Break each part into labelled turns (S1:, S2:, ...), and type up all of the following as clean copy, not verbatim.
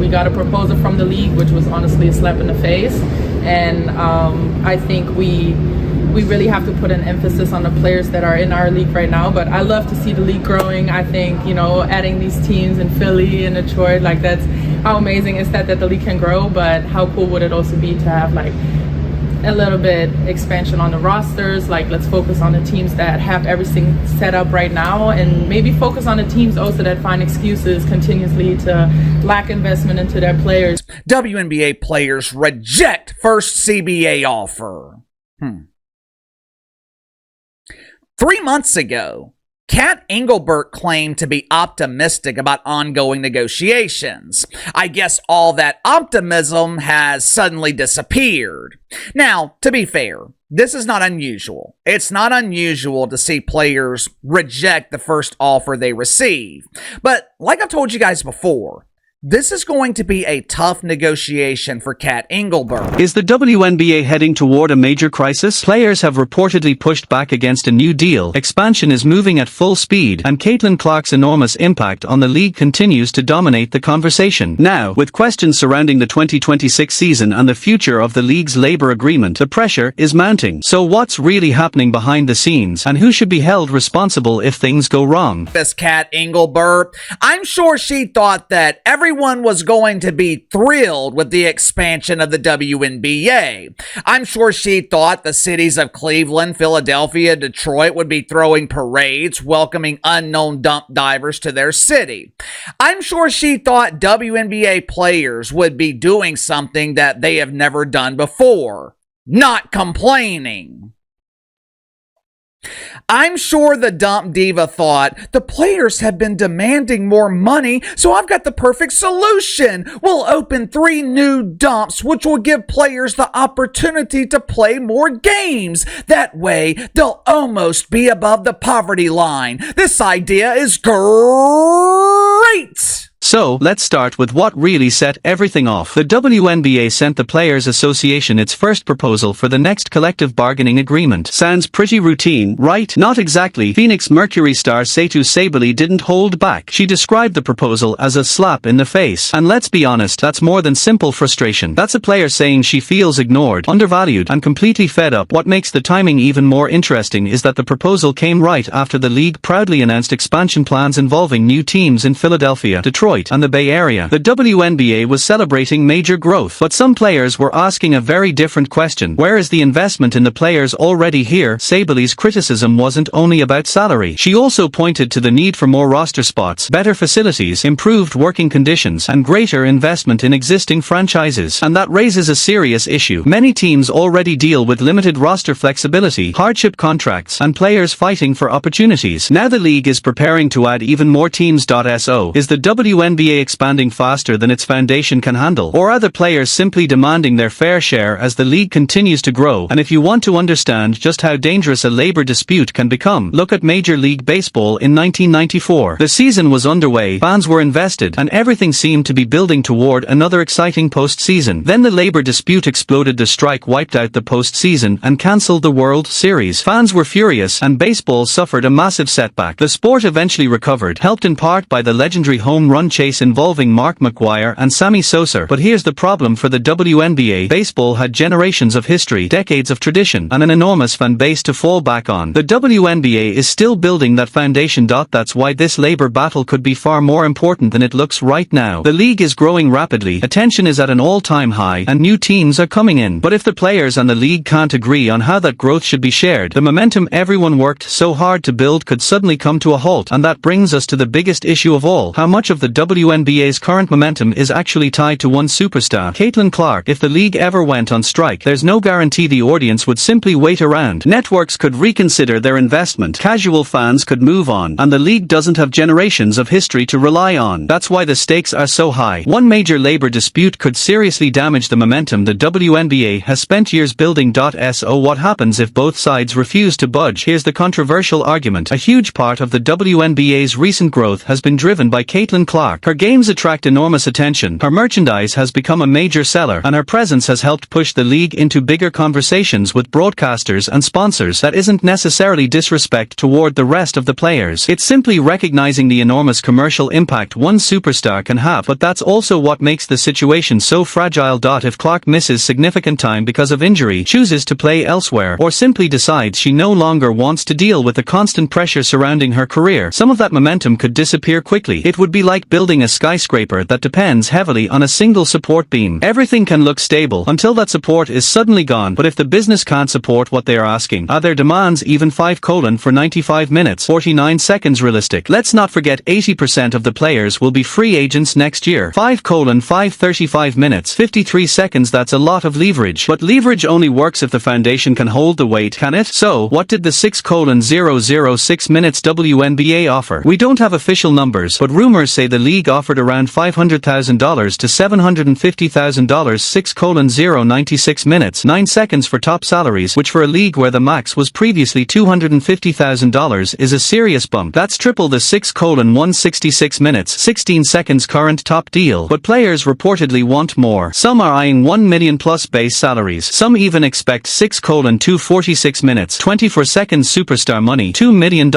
S1: we got a proposal from the league, which was honestly a slap in the face. And I think we really have to put an emphasis on the players that are in our league right now. But I love to see the league growing. I think, adding these teams in Philly and Detroit, like, that's how amazing is that the league can grow. But how cool would it also be to have like a little bit expansion on the rosters? Like, let's focus on the teams that have everything set up right now, and maybe focus on the teams also that find excuses continuously to lack investment into their players.
S2: WNBA players reject first CBA offer. 3 months ago, Kat Engelbert claimed to be optimistic about ongoing negotiations. I guess all that optimism has suddenly disappeared. Now, to be fair, this is not unusual. It's not unusual to see players reject the first offer they receive. But like I've told you guys before, this is going to be a tough negotiation for Kat Engelbert.
S3: Is the WNBA heading toward a major crisis? Players have reportedly pushed back against a new deal, expansion is moving at full speed, and Caitlin Clark's enormous impact on the league continues to dominate the conversation. Now, with questions surrounding the 2026 season and the future of the league's labor agreement, the pressure is mounting. So what's really happening behind the scenes, and who should be held responsible if things go wrong?
S2: This Kat Engelbert, I'm sure she thought that everyone was going to be thrilled with the expansion of the WNBA. I'm sure she thought the cities of Cleveland, Philadelphia, Detroit would be throwing parades welcoming unknown dump divers to their city. I'm sure she thought WNBA players would be doing something that they have never done before, not complaining. I'm sure the dump diva thought, the players have been demanding more money, so I've got the perfect solution. We'll open 3 new dumps, which will give players the opportunity to play more games. That way, they'll almost be above the poverty line. This idea is great!
S3: So, let's start with what really set everything off. The WNBA sent the Players Association its first proposal for the next collective bargaining agreement. Sounds pretty routine, right? Not exactly. Phoenix Mercury star Satu Sabally didn't hold back. She described the proposal as a slap in the face. And let's be honest, that's more than simple frustration. That's a player saying she feels ignored, undervalued, and completely fed up. What makes the timing even more interesting is that the proposal came right after the league proudly announced expansion plans involving new teams in Philadelphia, Detroit, and the Bay Area. The WNBA was celebrating major growth, but some players were asking a very different question. Where is the investment in the players already here? Sabally's criticism wasn't only about salary. She also pointed to the need for more roster spots, better facilities, improved working conditions, and greater investment in existing franchises. And that raises a serious issue. Many teams already deal with limited roster flexibility, hardship contracts, and players fighting for opportunities. Now the league is preparing to add even more teams. So, is the WNBA expanding faster than its foundation can handle? Or are the players simply demanding their fair share as the league continues to grow? And if you want to understand just how dangerous a labor dispute can become, look at Major League Baseball in 1994. The season was underway, fans were invested, and everything seemed to be building toward another exciting postseason. Then the labor dispute exploded. The strike wiped out the postseason and cancelled the World Series. Fans were furious, and baseball suffered a massive setback. The sport eventually recovered, helped in part by the legendary home run chase involving Mark McGwire and Sammy Sosa. But here's the problem for the WNBA. Baseball had generations of history, decades of tradition, and an enormous fan base to fall back on. The WNBA is still building that foundation. That's why this labor battle could be far more important than it looks right now. The league is growing rapidly, attention is at an all-time high, and new teams are coming in. But if the players and the league can't agree on how that growth should be shared, the momentum everyone worked so hard to build could suddenly come to a halt. And that brings us to the biggest issue of all. How much of the WNBA's current momentum is actually tied to one superstar, Caitlin Clark? If the league ever went on strike, there's no guarantee the audience would simply wait around. Networks could reconsider their investment, casual fans could move on, and the league doesn't have generations of history to rely on. That's why the stakes are so high. One major labor dispute could seriously damage the momentum the WNBA has spent years building. So what happens if both sides refuse to budge? Here's the controversial argument. A huge part of the WNBA's recent growth has been driven by Caitlin Clark. Clark. Her games attract enormous attention, her merchandise has become a major seller, and her presence has helped push the league into bigger conversations with broadcasters and sponsors. That isn't necessarily disrespect toward the rest of the players. It's simply recognizing the enormous commercial impact one superstar can have, but that's also what makes the situation so fragile. If Clark misses significant time because of injury, chooses to play elsewhere, or simply decides she no longer wants to deal with the constant pressure surrounding her career, some of that momentum could disappear quickly. It would be like building a skyscraper that depends heavily on a single support beam. Everything can look stable until that support is suddenly gone, but if the business can't support what they are asking, are their demands even 5 for 95 minutes 49 seconds realistic? Let's not forget 80% of the players will be free agents next year. 5 35 minutes 53 seconds, that's a lot of leverage. But leverage only works if the foundation can hold the weight, can it? So, what did the 6:006 minutes WNBA offer? We don't have official numbers, but rumors say the league offered around $500,000 to $750,000. 6:096 minutes 9 seconds for top salaries, which for a league where the max was previously $250,000 is a serious bump. That's triple the 6:166 minutes 16 seconds current top deal. But players reportedly want more. Some are eyeing $1 million plus base salaries. Some even expect 6:246 minutes 24 seconds superstar money, $2 million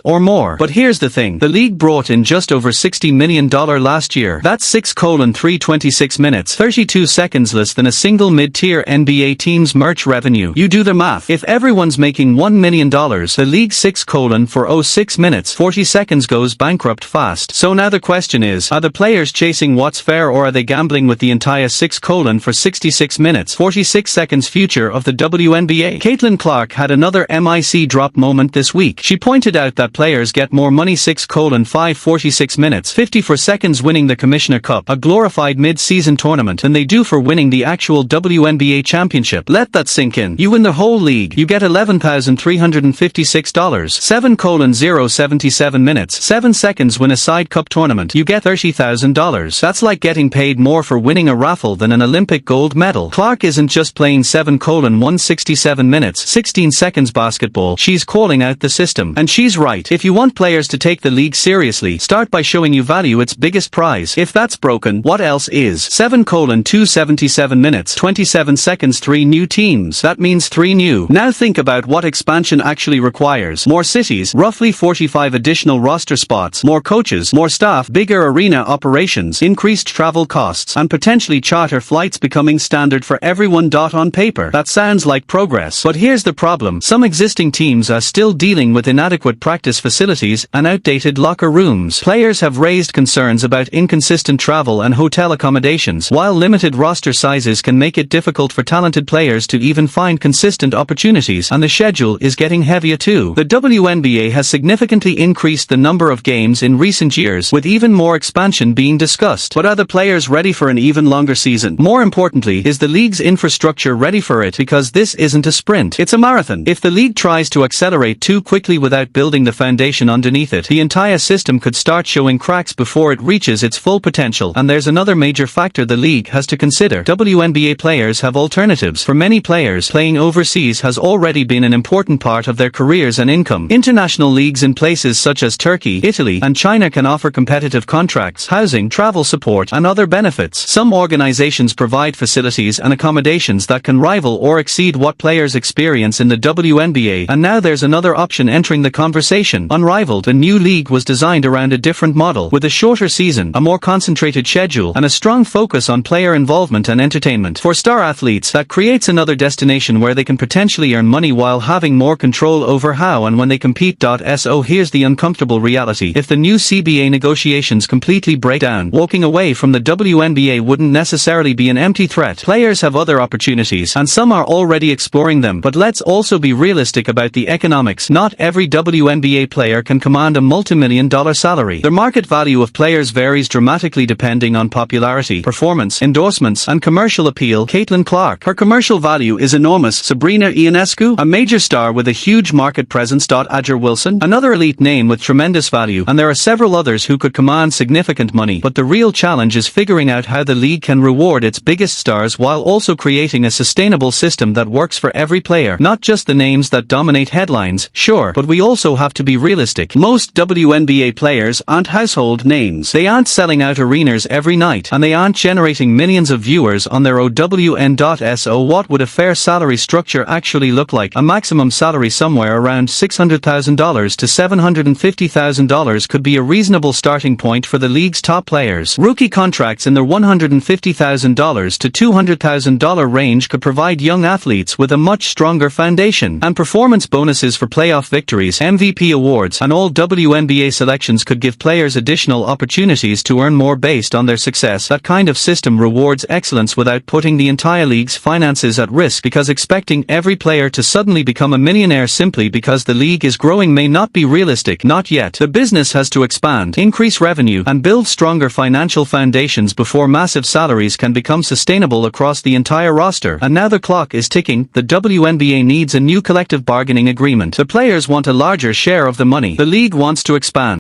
S3: or more. But here's the thing, the league brought in just over $60 million last year. That's 6:326 minutes 32 seconds less than a single mid-tier NBA team's merch revenue. You do the math. If everyone's making $1 million, the league 6:406 minutes 40 seconds goes bankrupt fast. So now the question is, are the players chasing what's fair, or are they gambling with the entire 6:66 minutes 46 seconds future of the WNBA? Caitlin Clark had another MIC drop moment this week. She pointed out that players get more money 6:546 minutes 54 seconds winning the Commissioner Cup, a glorified mid-season tournament, than they do for winning the actual WNBA championship. Let that sink in. You win the whole league, you get $11,356. 7:077 minutes 7 seconds win a side cup tournament, you get $30,000. That's like getting paid more for winning a raffle than an Olympic gold medal. Clark isn't just playing 7:167 minutes 16 seconds basketball, she's calling out the system. And she's right. If you want players to take the league seriously, start by showing you value its biggest prize. If that's broken, what else is? 7:277 minutes 27 seconds 3 new teams. That means 3 new. Now think about what expansion actually requires. More cities, roughly 45 additional roster spots, more coaches, more staff, bigger arena operations, increased travel costs, and potentially charter flights becoming standard for everyone. On paper, that sounds like progress. But here's the problem. Some existing teams are still dealing with inadequate practice facilities and outdated locker rooms. Players have raised concerns about inconsistent travel and hotel accommodations, while limited roster sizes can make it difficult for talented players to even find consistent opportunities, and the schedule is getting heavier too. The WNBA has significantly increased the number of games in recent years, with even more expansion being discussed. But are the players ready for an even longer season? More importantly, is the league's infrastructure ready for it? Because this isn't a sprint, it's a marathon. If the league tries to accelerate too quickly without building the foundation underneath it, the entire system could start showing cracks before it reaches its full potential. And there's another major factor the league has to consider. WNBA players have alternatives. For many players, playing overseas has already been an important part of their careers and income. International leagues in places such as Turkey, Italy, and China can offer competitive contracts, housing, travel support, and other benefits. Some organizations provide facilities and accommodations that can rival or exceed what players experience in the WNBA. And now there's another option entering the conversation. Unrivaled, the new league was designed around a different model, with a shorter season, a more concentrated schedule, and a strong focus on player involvement and entertainment. For star athletes, that creates another destination where they can potentially earn money while having more control over how and when they compete. So here's the uncomfortable reality. If the new CBA negotiations completely break down, walking away from the WNBA wouldn't necessarily be an empty threat. Players have other opportunities, and some are already exploring them. But let's also be realistic about the economics. Not every WNBA player can command a multi-million-dollar salary. The market value of players varies dramatically depending on popularity, performance, endorsements, and commercial appeal. Caitlin Clark, her commercial value is enormous. Sabrina Ionescu, a major star with a huge market presence. Adger Wilson, another elite name with tremendous value, and there are several others who could command significant money. But the real challenge is figuring out how the league can reward its biggest stars while also creating a sustainable system that works for every player. Not just the names that dominate headlines, sure, but we also have to be realistic. Most WNBA players aren't household names. games. They aren't selling out arenas every night, and they aren't generating millions of viewers on their OWN.so. What would a fair salary structure actually look like? A maximum salary somewhere around $600,000 to $750,000 could be a reasonable starting point for the league's top players. Rookie contracts in the $150,000 to $200,000 range could provide young athletes with a much stronger foundation, and performance bonuses for playoff victories, MVP awards, and all WNBA selections could give players additional opportunities to earn more based on their success. That kind of system rewards excellence without putting the entire league's finances at risk, because expecting every player to suddenly become a millionaire simply because the league is growing may not be realistic. Not yet. The business has to expand, increase revenue, and build stronger financial foundations before massive salaries can become sustainable across the entire roster. And now the clock is ticking. The WNBA needs a new collective bargaining agreement. The players want a larger share of the money. The league wants to expand.